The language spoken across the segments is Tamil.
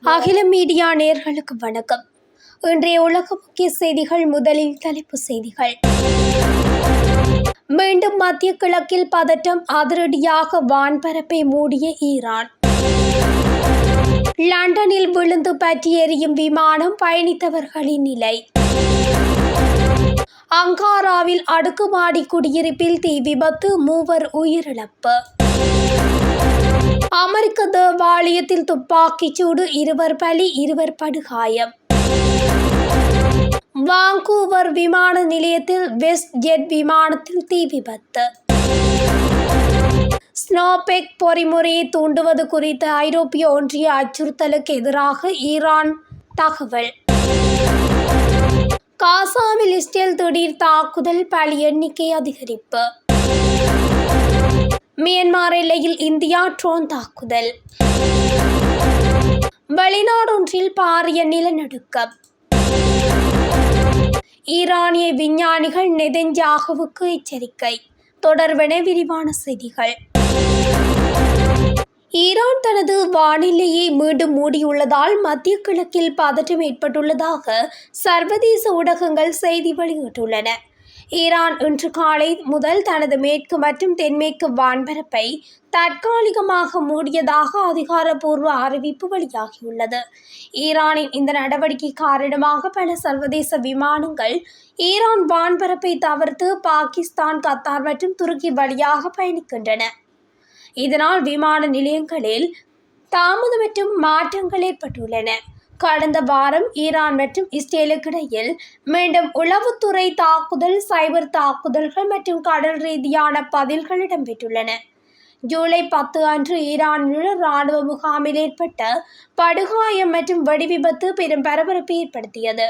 அகில மீடியா நேயர்களுக்கு வணக்கம். இன்றைய உலக முக்கிய செய்திகள். முதலில் தலைப்புச் செய்திகள். மீண்டும் மத்திய கிழக்கில் பதட்டம், அதிரடியாக வான்பரப்பை மூடிய ஈரான். லண்டனில் விழுந்து பற்றி எரியும் விமானம், பயணித்தவர்களின் நிலை. அங்காராவில் அடுக்குமாடி குடியிருப்பில் தீ விபத்து, 3 உயிரிழப்பு. அமெரிக்க தேவாலயத்தில் துப்பாக்கிச் சூடு, 2 பலி, 2 படுகாயம். வாங்கூவர் விமான நிலையத்தில் வெஸ்ட் ஜெட் விமானத்தில் தீ விபத்து. ஸ்னோபெக் பொறிமுறையை தூண்டுவது குறித்த ஐரோப்பிய ஒன்றிய அச்சுறுத்தலுக்கு எதிராக ஈரான் தகவல். காசாவில் இஸ்ரேல் திடீர் தாக்குதல், பலி எண்ணிக்கை அதிகரிப்பு. மியான்மர் எல்லையில் இந்தியா ட்ரோன் தாக்குதல். வெளிநாடொன்றில் பாரிய நிலநடுக்கம். ஈரானிய விஞ்ஞானிகள் நெதன்யாகுவுக்கு எச்சரிக்கை. தொடர்பென விரிவான செய்திகள். ஈரான் தனது வானிலையை மீண்டும் மூடியுள்ளதால் மத்திய கிழக்கில் பதற்றம் ஏற்பட்டுள்ளதாக சர்வதேச ஊடகங்கள் செய்தி வெளியிட்டுள்ளன. ஈரான் இன்று காலை முதல் தனது மேற்கு மற்றும் தென்மேற்கு வான்பரப்பை தற்காலிகமாக மூடியதாக அதிகாரப்பூர்வ அறிவிப்பு வெளியாகியுள்ளது. ஈரானின் இந்த நடவடிக்கை காரணமாக பல சர்வதேச விமானங்கள் ஈரான் வான்பரப்பை தவிர்த்து பாகிஸ்தான், கத்தார் மற்றும் துருக்கி வழியாக பயணிக்கின்றன. இதனால் விமான நிலையங்களில் தாமதம் மற்றும் மாற்றங்கள் ஏற்பட்டுள்ளன. கடந்த வாரம் ஈரான் மற்றும் இஸ்ரேலுக்கிடையில் மீண்டும் உளவுத்துறை தாக்குதல், சைபர் தாக்குதல்கள் மற்றும் கடல் ரீதியான பதில்கள் இடம்பெற்றுள்ளன. ஜூலை 10 அன்று ஈரானில் இராணுவ முகாமில் ஏற்பட்ட படுகாயம் மற்றும் வெடிவிபத்து பெரும் பரபரப்பை ஏற்படுத்தியது.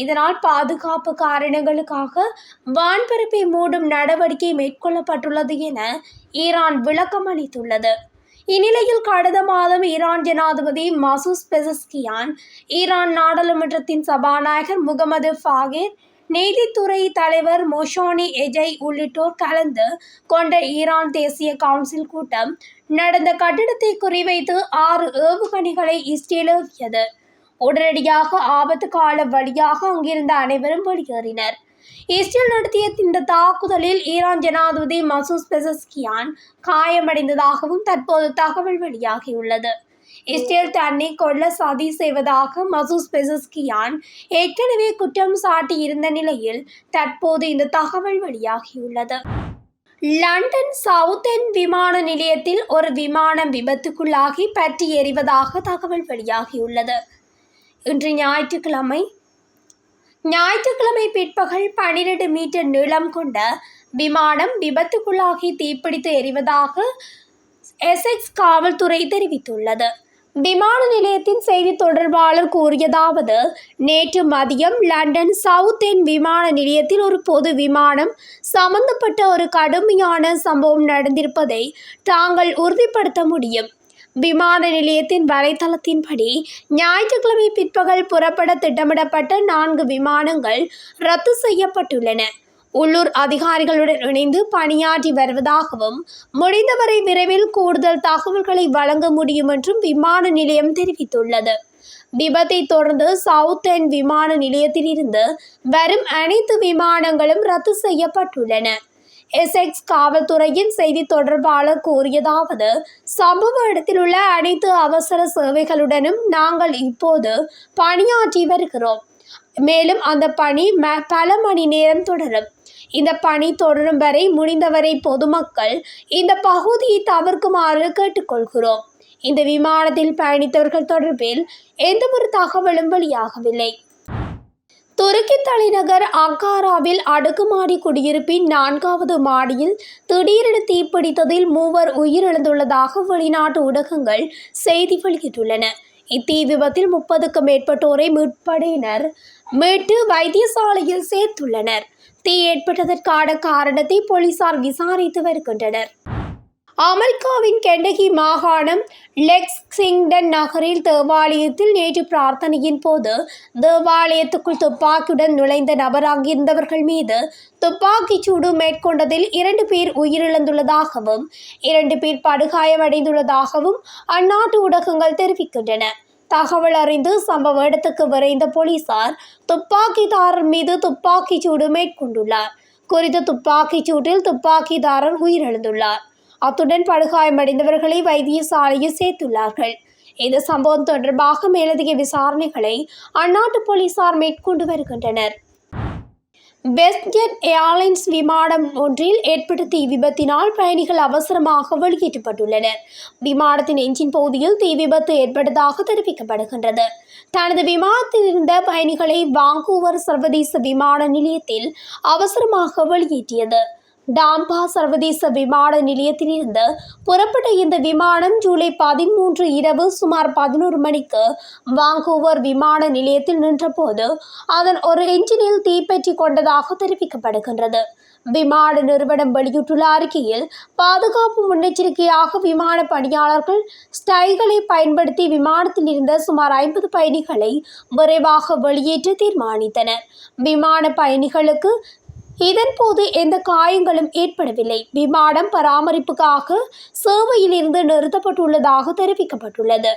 இதனால் பாதுகாப்பு காரணங்களுக்காக வான்பரப்பை மூடும் நடவடிக்கை மேற்கொள்ளப்பட்டுள்ளது என ஈரான் விளக்கம் அளித்துள்ளது. இந்நிலையில் கடந்த மாதம் ஈரான் ஜனாதிபதி மசூத் பெசஸ்கியான், ஈரான் நாடாளுமன்றத்தின் சபாநாயகர் முகமது பாகேர், நீதித்துறை தலைவர் மொஷானி எஜை உள்ளிட்டோர் கலந்து கொண்ட ஈரான் தேசிய கவுன்சில் கூட்டம் நடந்த கட்டிடத்தை குறிவைத்து 6 ஏவுகணைகளை இஸ்ரேல் ஏவியது. உடனடியாக ஆபத்து கால வழியாக அங்கிருந்த அனைவரும் வெளியேறினர். இஸ்ரேல் நடத்திய இந்த தாக்குதலில் ஈரான் ஜனாதிபதி மசூத் பெசஸ்கியான் காயமடைந்ததாகவும் தற்போது தகவல் வெளியாகியுள்ளது. இஸ்ரேல் தன்னை கொல்ல சதி செய்வதாக மசூத் பெசஸ்கியான் ஏற்கனவே குற்றம் சாட்டியிருந்த நிலையில் தற்போது இந்த தகவல் வெளியாகியுள்ளது. லண்டன் சவுத் எண்ட் விமான நிலையத்தில் ஒரு விமானம் விபத்துக்குள்ளாகி பற்றி எரிவதாக தகவல் வெளியாகியுள்ளது. இன்று ஞாயிற்றுக்கிழமை பிற்பகல் 12 மீட்டர் நீளம் கொண்ட விமானம் விபத்துக்குள்ளாகி தீப்பிடித்து எரிவதாக எசெக்ஸ் காவல்துறை தெரிவித்துள்ளது. விமான நிலையத்தின் செய்தி தொடர்பாளர் கூறியதாவது: நேற்று மதியம் லண்டன் சவுத் எண்ட் விமான நிலையத்தில் ஒரு பொது விமானம் சம்பந்தப்பட்ட ஒரு கடுமையான சம்பவம் நடந்திருப்பதை தாங்கள் உறுதிப்படுத்த முடியும். விமான நிலையத்தின் வலைத்தளத்தின்படி ஞாயிற்றுக்கிழமை பிற்பகல் புறப்பட திட்டமிடப்பட்ட 4 விமானங்கள் ரத்து செய்யப்பட்டுள்ளன. உள்ளூர் அதிகாரிகளுடன் இணைந்து பணியாற்றி வருவதாகவும், முடிந்தவரை விரைவில் கூடுதல் தகவல்களை வழங்க முடியும் என்றும் விமான நிலையம் தெரிவித்துள்ளது. விபத்தை தொடர்ந்து சவுத் எண்ட் விமான நிலையத்தில் இருந்து வரும் அனைத்து விமானங்களும் ரத்து செய்யப்பட்டுள்ளன. எசெக்ஸ் காவல்துறையின் செய்தி தொடர்பாளர் கூறியதாவது: சம்பவ இடத்தில் உள்ள அனைத்து அவசர சேவைகளுடனும் நாங்கள் இப்போது பணியாற்றி வருகிறோம். மேலும் அந்த பணி பல மணி நேரம் தொடரும். இந்த பணி தொடரும் வரை முடிந்தவரை பொதுமக்கள் இந்த பகுதியை தவிர்க்குமாறு கேட்டுக்கொள்கிறோம். இந்த விமானத்தில் பயணித்தவர்கள் தொடர்பில் எந்தவொரு தகவலும் வெளியாகவில்லை. துருக்கி தலைநகர் அங்காராவில் அடுக்குமாடி குடியிருப்பின் 4வது மாடியில் திடீரென தீப்பிடித்ததில் 3 உயிரிழந்துள்ளதாக வெளிநாட்டு ஊடகங்கள் செய்தி வெளியிட்டுள்ளன. இத்தீ விபத்தில் 30க்கும் மேற்பட்டோரை மீட்படையினர் மீட்டு வைத்தியசாலையில் சேர்த்துள்ளனர். தீ ஏற்பட்டதற்கான காரணத்தை போலீசார் விசாரித்து வருகின்றனர். அமெரிக்காவின் கெண்டகி மாகாணம் லெக்சிங்டன் நகரில் தேவாலயத்தில் நேற்று பிரார்த்தனையின் போது தேவாலயத்துக்குள் துப்பாக்கியுடன் நுழைந்த நபர் அங்கிருந்தவர்கள் மீது துப்பாக்கிச் சூடு மேற்கொண்டதில் 2 பேர் உயிரிழந்துள்ளதாகவும் 2 பேர் படுகாயமடைந்துள்ளதாகவும் அந்நாட்டு ஊடகங்கள் தெரிவிக்கின்றன. தகவல் அறிந்து சம்பவ இடத்துக்கு விரைந்த போலீசார் துப்பாக்கிதாரர் மீது துப்பாக்கிச் சூடு மேற்கொண்டுள்ளார். குறித்த துப்பாக்கிச் சூட்டில் துப்பாக்கிதாரர் உயிரிழந்துள்ளார். அத்துடன் படுகாயமடைந்தவர்களை வைத்தியசாலையில் சேர்த்துள்ளார்கள். இந்த சம்பவம் தொடர்பாக மேலதிக விசாரணைகளை அந்நாட்டு போலீசார் மேற்கொண்டு வருகின்றனர். வெஸ்ட்ஜெட் ஏர்லைன்ஸ் விமானம் ஒன்றில் ஏற்பட்ட தீ விபத்தினால் பயணிகள் அவசரமாக வெளியேற்றப்பட்டுள்ளனர். விமானத்தின் என்ஜின் பகுதியில் தீ விபத்து ஏற்பட்டதாக தெரிவிக்கப்படுகின்றது. தனது விமானத்தில் இருந்த பயணிகளை வாங்கூவர் சர்வதேச விமான நிலையத்தில் அவசரமாக வெளியேற்றியது. டாம்பா சர்வதேச விமான நிலையத்திலிருந்து புறப்பட்ட இந்த விமானம் ஜூலை 13 இரவு சுமார் 11 மணிக்கு வாங்கூவர் விமான நிலையத்தில் நின்றபோது அதன் ஒரு என்ஜினில் தீப்பற்றி கொண்டதாக தெரிவிக்கப்படுகின்றது. விமான நிறுவனம் வெளியிட்டுள்ள அறிக்கையில், பாதுகாப்பு முன்னெச்சரிக்கையாக விமான பணியாளர்கள் ஸ்டைகளை பயன்படுத்தி விமானத்தில் இருந்த சுமார் 50 பயணிகளை விரைவாக வெளியேற்ற தீர்மானித்தனர். விமான பயணிகளுக்கு இதன்போது எந்த காயங்களும் ஏற்படவில்லை. விமானம் பராமரிப்புக்காக சேவையில் இருந்து நிறுத்தப்பட்டுள்ளதாக தெரிவிக்கப்பட்டுள்ளது.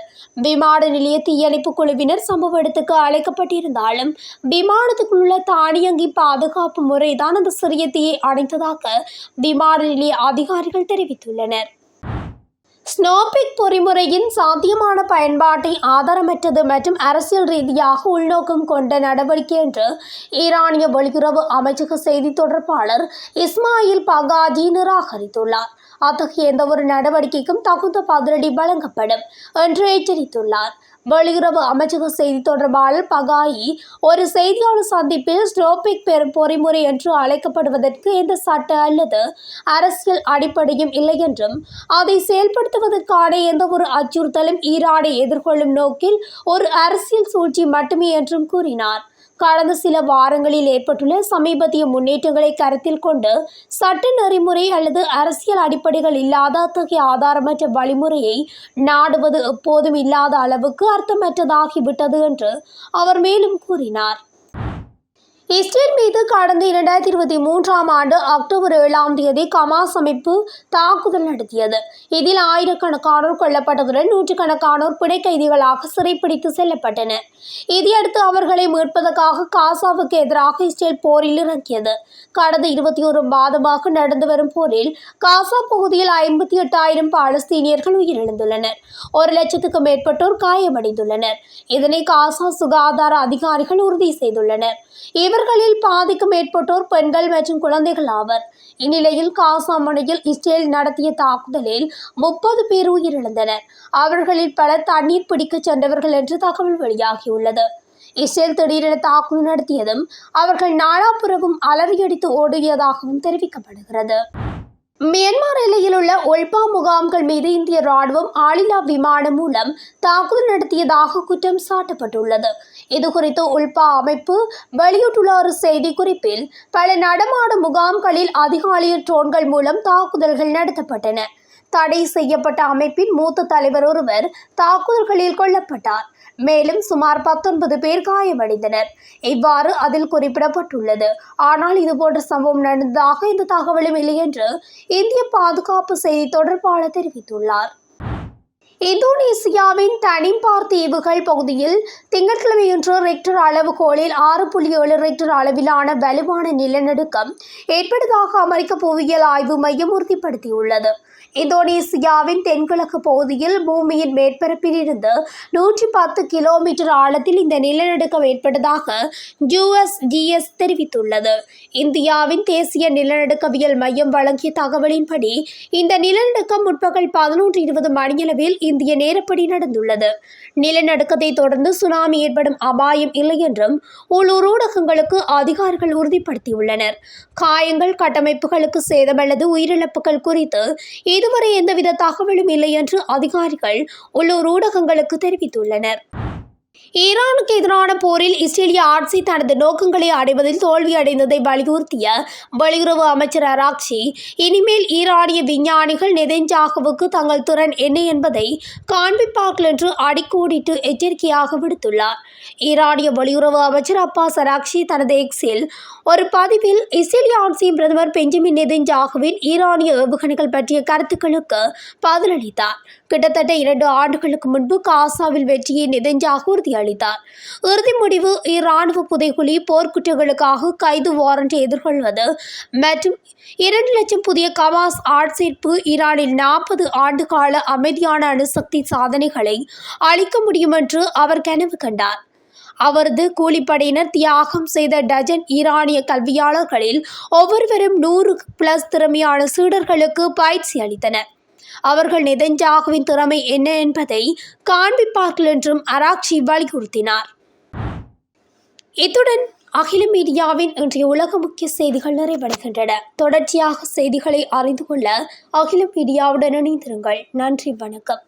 விமான நிலைய தீயணைப்பு குழுவினர் சம்பவ இடத்துக்கு அழைக்கப்பட்டிருந்தாலும் விமானத்துக்குள்ள தானியங்கி பாதுகாப்பு முறைதான் அந்த சிறிய தீயை அணைத்ததாக விமான நிலைய அதிகாரிகள் தெரிவித்துள்ளனர். ஸ்னோபிக் பொறிமுறையின் சாத்தியமான பயன்பாட்டை ஆதாரமற்றது மற்றும் அரசியல் ரீதியாக உள்நோக்கம் கொண்ட நடவடிக்கை என்று ஈரானிய வெளியுறவு அமைச்சக செய்தி தொடர்பாளர் இஸ்மாயில் பகாஜி நிராகரித்துள்ளார். அத்தகைய எந்தவொரு நடவடிக்கைக்கும் தகுந்த பதிலடி வழங்கப்படும் என்று எச்சரித்துள்ளார். வெளியுறவு அமைச்சக செய்தி தொடர்பாளர் பகாயி ஒரு செய்தியாளர் சந்திப்பில் ஸ்னோபிக் பொறிமுறை என்று அழைக்கப்படுவதற்கு எந்த சட்ட அல்லது அரசியல் அடிப்படையும் இல்லை என்றும் அதை செயல்படுத்துவதற்கான எந்த ஒரு அச்சுறுத்தலும் ஈரானை எதிர்கொள்ளும் நோக்கில் ஒரு அரசியல் சூழ்ச்சி மட்டுமே என்றும் கூறினார். கடந்த சில வாரங்களில் ஏற்பட்டுள்ள சமீபத்திய முன்னேற்றங்களை கருத்தில் கொண்டு சட்ட நெறிமுறை அல்லது அரசியல் அடிப்படைகள் இல்லாத அத்தகைய ஆதாரமற்ற வழிமுறையை நாடுவது எப்போதும் இல்லாத அளவுக்கு அர்த்தமற்றதாகிவிட்டது என்று அவர் மேலும் கூறினார். இஸ்ரேல் மீது கடந்த 2023 ஆண்டு அக்டோபர் 7 ஹமாஸ் அமைப்பு தாக்குதல் நடத்தியது. இதில் ஆயிரக்கணக்கானோர் கொல்லப்பட்டதுடன் நூற்றுக்கணக்கானோர் பிணை கைதிகளாக சிறைப்பிடித்து செல்லப்பட்டனர். இதையடுத்து அவர்களை மீட்பதற்காக காசாவுக்கு எதிராக இஸ்ரேல் போரில் இறங்கியது. கடந்த 21 மாதமாக நடந்து வரும் போரில் காசா பகுதியில் 58,000 பாலஸ்தீனியர்கள் உயிரிழந்துள்ளனர். 1 லட்சத்துக்கும் மேற்பட்டோர் காயமடைந்துள்ளனர். இதனை காசா சுகாதார அதிகாரிகள் உறுதி செய்துள்ளனர். இவர்களில் பாதிக்கும் மேற்பட்டோர் பெண்கள் மற்றும் குழந்தைகள் ஆவர். இந்நிலையில் காசா முனையில் இஸ்ரேல் நடத்திய தாக்குதலில் 30 பேர் உயிரிழந்தனர். அவர்களில் பலர் தண்ணீர் பிடிக்க சென்றவர்கள் என்று தகவல் வெளியாகியுள்ளது. இஸ்ரேல் திடீரென தாக்குதல் நடத்தியதும் அவர்கள் நாலாபுறமும் அலறியடித்து ஓடியதாகவும் தெரிவிக்கப்படுகிறது. மியான்மர் எல்லையில் உள்ள ஒல்பா முகாம்கள் மீது இந்திய ராணுவம் ஆளில்லா விமானம் மூலம் தாக்குதல் நடத்தியதாக குற்றம் சாட்டப்பட்டுள்ளது. இதுகுறித்து உல்பா அமைப்பு வெளியிட்டுள்ள ஒரு செய்திக்குறிப்பில், பல நடமாடும் முகாம்களில் அதிகாலையில் ட்ரோன்கள் மூலம் தாக்குதல்கள் நடத்தப்பட்டன. தடை செய்யப்பட்ட அமைப்பின் மூத்த தலைவர் ஒருவர் தாக்குதல்களில் கொல்லப்பட்டார். மேலும் சுமார் 19 பேர் காயமடைந்தனர். இவ்வாறு அதில் குறிப்பிடப்பட்டுள்ளது. ஆனால் இதுபோன்ற சம்பவம் நடந்ததாக எந்த தகவலும் இல்லை என்று இந்திய பாதுகாப்பு செய்தி தொடர்பாளர் தெரிவித்துள்ளார். இந்தோனேசியாவின் தனிம்பார் தீவுகள் பகுதியில் திங்கட்கிழமையன்று ரெக்டர் அளவுகோலில் 6.7 ரெக்டர் அளவிலான வலுவான நிலநடுக்கம் ஏற்பட்டதாக அமெரிக்க புவியியல் ஆய்வு மையம் உறுதிப்படுத்தியுள்ளது. இந்தோனேசியாவின் தென்கிழக்கு பகுதியில் பூமியின் மேற்பரப்பில் இருந்து 110 கிலோமீட்டர் ஆழத்தில் இந்த நிலநடுக்கம் ஏற்பட்டதாக USGS தெரிவித்துள்ளது. இந்தியாவின் தேசிய நிலநடுக்கவியல் மையம் வழங்கிய தகவலின்படி இந்த நிலநடுக்கம் முற்பகல் 11:20 மணியளவில் இந்திய நேரப்படி நடந்துள்ளது. நிலநடுக்கத்தை தொடர்ந்து சுனாமி ஏற்படும் அபாயம் இல்லை என்றும் உள்ளூர் ஊடகங்களுக்கு அதிகாரிகள் உறுதிப்படுத்தியுள்ளனர். காயங்கள், கட்டமைப்புகளுக்கு சேதம் அல்லது உயிரிழப்புகள் குறித்து இதுவரை எந்தவித தகவலும் இல்லை என்று அதிகாரிகள் உள்ளூர் ஊடகங்களுக்கு தெரிவித்துள்ளனர். ஈரானுக்கு எதிரான போரில் இஸ்ரேலிய ஆட்சி தனது நோக்கங்களை அடைவதில் தோல்வியடைந்ததை வலியுறுத்திய வெளியுறவு அமைச்சர் அராக்சி, இனிமேல் ஈரானிய விஞ்ஞானிகள் நெதன்யாகுவுக்கு தங்கள் திறன் என்ன என்பதை காண்பிப்பார்கள் என்று அடிக்கோடிட்டு எச்சரிக்கையாக விடுத்துள்ளார். ஈரானிய வெளியுறவு அமைச்சர் அப்பாஸ் அராக்சி தனது எக்ஸில் ஒரு பதிவில் இஸ்ரேலிய ஆட்சியின் பிரதமர் பெஞ்சமின் நெதன்யாகுவின் ஈரானிய ஏவுகணைகள் பற்றிய கருத்துக்களுக்கு பதிலளித்தார். கிட்டத்தட்ட 2 ஆண்டுகளுக்கு முன்பு காசாவில் வெற்றியை நெதன்யாகு உறுதியளித்தார். இறுதி முடிவு இராணுவ புதைகுழி, போர்க்குற்றங்களுக்காக கைது வாரண்டை எதிர்கொள்வது மற்றும் 2 லட்சம் புதிய கமாஸ் ஆட்சேர்ப்பு ஈரானில் 40 ஆண்டு கால அமைதியான அணுசக்தி சாதனைகளை அளிக்க முடியும் என்று அவர் கனவு கண்டார். அவரது கூலிப்படையினர் தியாகம் செய்த டஜன் ஈரானிய கல்வியாளர்களில் ஒவ்வொருவரும் 100+ திறமையான சீடர்களுக்கு பயிற்சி அளித்தனர். அவர்கள் நெதன்யாகுவின் திறமை என்ன என்பதை காண்பிப்பார்கள் என்றும் அராக்சி வலியுறுத்தினார். இத்துடன் அகில மீடியாவின் இன்றைய உலக முக்கிய செய்திகள் நிறைவடைகின்றன. தொடர்ச்சியாக செய்திகளை அறிந்து கொள்ள அகில மீடியாவுடன் இணைந்திருங்கள். நன்றி, வணக்கம்.